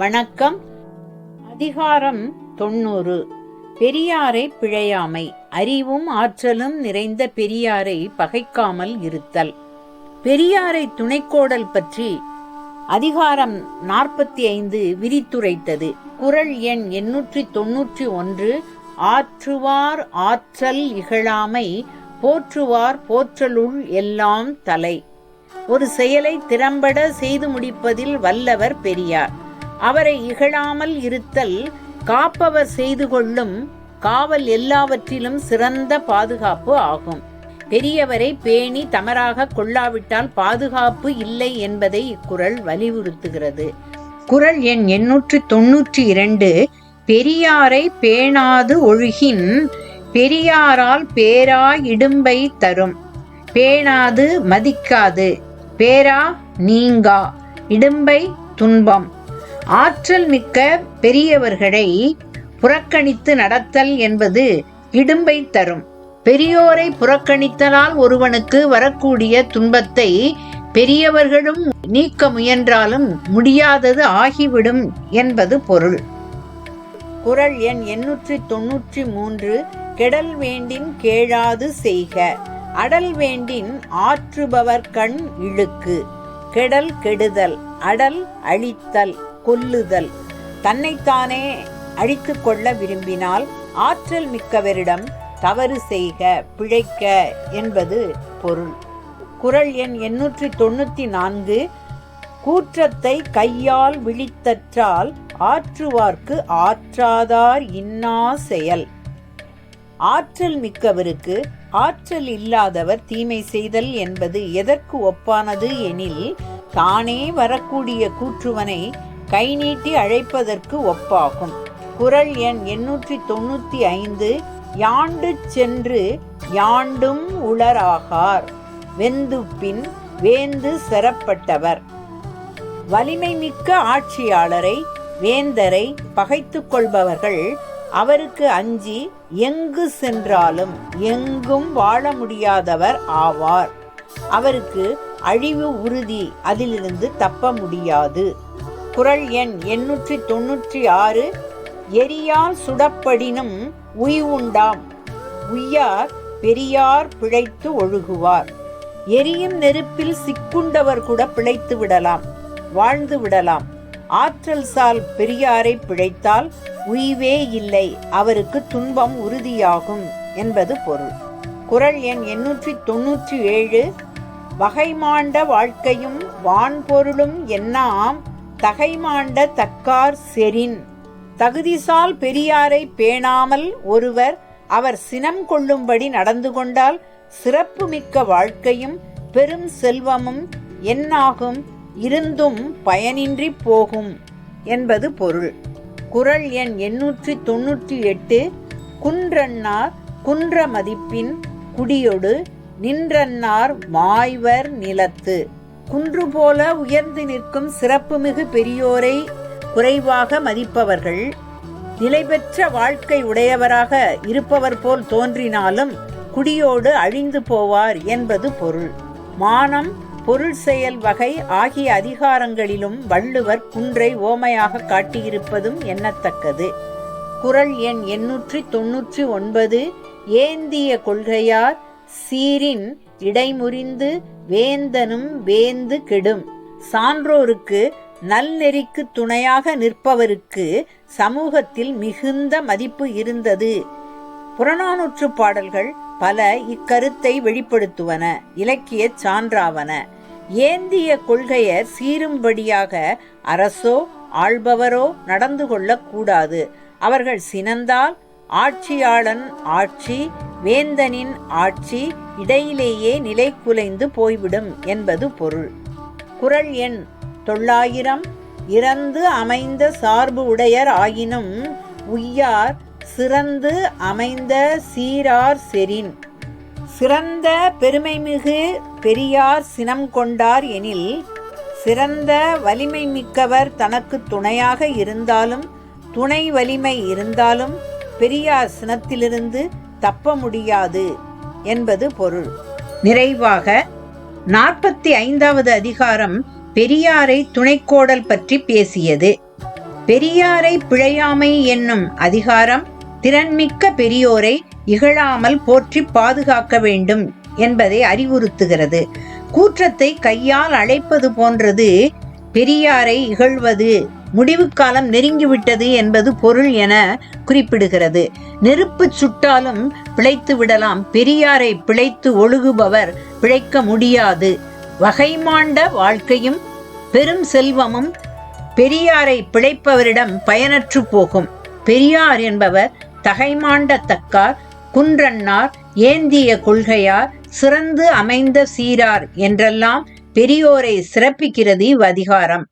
வணக்கம். அதிகாரம் 90. பெரியாரை பிழையாமை. அறிவும் ஆற்றலும் நிறைந்த பெரியாரை பகைக்காமல் இருத்தல். பெரியாரை துணைக்கோடல் பற்றி அதிகாரம் 45 விரித்துரைத்தது. குறள் எண் 891. ஆற்றுவார் ஆற்றல் இகழாமை, போற்றுவார் போற்றலுள் எல்லாம் தலை. ஒரு செயலை திறம்பட செய்து முடிப்பதில் வல்லவர் பெரியார். அவரை இகழாமல் இருத்தல் காப்பவர் செய்து கொள்ளும் காவல் எல்லாவற்றிலும் சிறந்த பாதுகாப்பு ஆகும். பெரியவரை பேணி தமராக கொள்ளாவிட்டால் பாதுகாப்பு இல்லை என்பதை இக்குறள் வலியுறுத்துகிறது. குறள் எண் 892. பெரியாரை பேணாது ஒழுகின், பெரியாரால் பேரா இடும்பை தரும். பேணாது மதிக்காது, பேரா நீங்கா, இடும்பை துன்பம். ஆற்றல் மிக்க பெரியவர்களை புறக்கணித்து நடத்தல் என்பது இடும்பை தரும். பெரியோரை புறக்கணித்தலால் ஒருவனுக்கு வரக்கூடிய துன்பத்தை பெரியவர்களும் நீக்க முயன்றாலும் முடியாதது ஆகிவிடும் என்பது பொருள். குறள் எண் 893. கெடல் வேண்டின் கேளாது செய்க, அடல் வேண்டின் ஆற்றுபவர் கண் இழுக்கு. கெடல் கெடுதல், அடல் அழித்தல், கொல்லுதல். தன்னைத்தானே அழித்து கொள்ள விரும்பினால் ஆற்றல் மிக்கவரிடம் தவறு செய்க, பிழைக்க என்பது பொருள். குறள் எண் 894. கூற்றத்தை கையால் விழித்தற்றால் ஆற்றுவார்க்கு ஆற்றாதார் இன்னா செயல். ஆற்றல் மிக்கவருக்கு ஆற்றல் இல்லாதவர் தீமை செய்தல் என்பது எதற்கு ஒப்பானது எனில், தானே வரக்கூடிய கூற்றுவனை கை நீட்டி அழைப்பதற்கு ஒப்பாகும். குறள் எண் 895. யாண்டு சென்று யாண்டும் உளராகார், வெந்துப்பின் வேந்து செறப்பட்டவர். வலிமை மிக்க ஆட்சியாளரை வேந்தரை பகைத்து கொள்பவர்கள் அவருக்கு அஞ்சி எங்கு சென்றாலும் எங்கும் வாழ முடியாதவர் ஆவார். அவருக்கு அழிவு உறுதி, அதிலிருந்து தப்ப முடியாது. குறள் எண் 896. எரியால் சுடப்படினும் உய்வுண்டாம், உய்யார் பெரியார் பிழைத்து ஒழுகுவார். எரியும் நெருப்பில் சிக்குண்டவர் கூட பிழைத்து விடலாம், வாழ்ந்து விடலாம். ஆற்றல் சால் பெரியாரை பிழைத்தால் உய்வே இல்லை, அவருக்கு துன்பம் உறுதியாகும் என்பது பொருள். குறள் எண் 897. வகைமாண்ட வாழ்க்கையும் வான்பொருளும் என்னாம், தகைமாண்ட தக்கார் செறின். தகுதிசால் பெரியாரை பேணாமல் ஒருவர் அவர் சினம் கொள்ளும்படி நடந்து கொண்டால் சிறப்பு மிக்க வாழ்க்கையும் பெரும் செல்வமும் என்னாகும், இருந்தும் பயனின்றி போகும் என்பது பொருள். குறள் எண் 898. குன்றன்னார் குன்ற மதிப்பின் குடியொடு, நின்றன்னார் மாய்வர் நிலத்து. குன்று போல உயர்ந்து நிற்கும் சிறப்புமிகு பெரியோரை குறைவாக மதிப்பவர்கள் நிலை பெற்ற வாழ்க்கை உடையவராக இருப்பவர் போல் தோன்றினாலும் குடியோடு அழிந்து போவார் என்பது பொருள். மானம், பொருள், செயல், வகை ஆகிய அதிகாரங்களிலும் வள்ளுவர் குன்றை ஓமையாக காட்டியிருப்பதும் எண்ணத்தக்கது. குறள் எண் 899. ஏந்திய கொள்கையார் சீரின் இடைமுறிந்து வேந்தனும் வேந்து கெடும். சான்றோருக்கு நல்நெறிக்கு துணையாக நிற்பவருக்கு சமூகத்தில் மிகுந்த மதிப்பு இருந்தது. புறநானூற்று பாடல்கள் பல இக்கருத்தை வெளிப்படுத்துவன, இலக்கிய சான்றாவன. ஏந்திய கொள்கையர் சீரும்படியாக அரசோ ஆள்பவரோ நடந்து கொள்ளக்கூடாது. அவர்கள் சினந்தால் ஆட்சியாளன் ஆட்சி, வேந்தனின் ஆட்சி இடையிலேயே நிலை குலைந்து போய்விடும் என்பது பொருள். குறள் எண் 900. இறந்து அமைந்த சார்பு உடையர் ஆயினும் உய்யார் சிறந்து அமைந்த சீரார் செறின். சிறந்த பெருமைமிகு பெரியார் சினம் கொண்டார் எனில், சிறந்த வலிமை மிக்கவர் தனக்கு துணையாக இருந்தாலும் துணை வலிமை இருந்தாலும் பெரியார் சினத்திலிருந்து தப்ப முடியாது என்பது பொருள். நிறைவாக 45வது அதிகாரம் பெரியாரை துணைக்கோடல் பற்றி பேசியது. பெரியாரை பிழையாமை என்னும் அதிகாரம் திறன்மிக்க பெரியோரை இகழாமல் போற்றி பாதுகாக்க வேண்டும் என்பதை அறிவுறுத்துகிறது. கூற்றத்தை கையால் அழைப்பது போன்றது பெரியாரை இகழ்வது. முடிவு காலம் நெருங்கிவிட்டது என்பது பொருள் என குறிப்பிடுகிறது. நெருப்பு சுட்டாலும் பிழைத்து விடலாம், பெரியாரை பிழைத்து ஒழுகுபவர் பிழைக்க முடியாது. வகைமாண்ட வாழ்க்கையும் பெரும் செல்வமும் பெரியாரை பிழைப்பவரிடம் பயனற்று போகும். பெரியார் என்பவர் தகைமாண்ட தக்கார், குன்றன்னார், ஏந்திய கொள்கையார், சிறந்து அமைந்த சீரார் என்றெல்லாம் பெரியோரை சிறப்பிக்கிறது இவ்வதிகாரம்.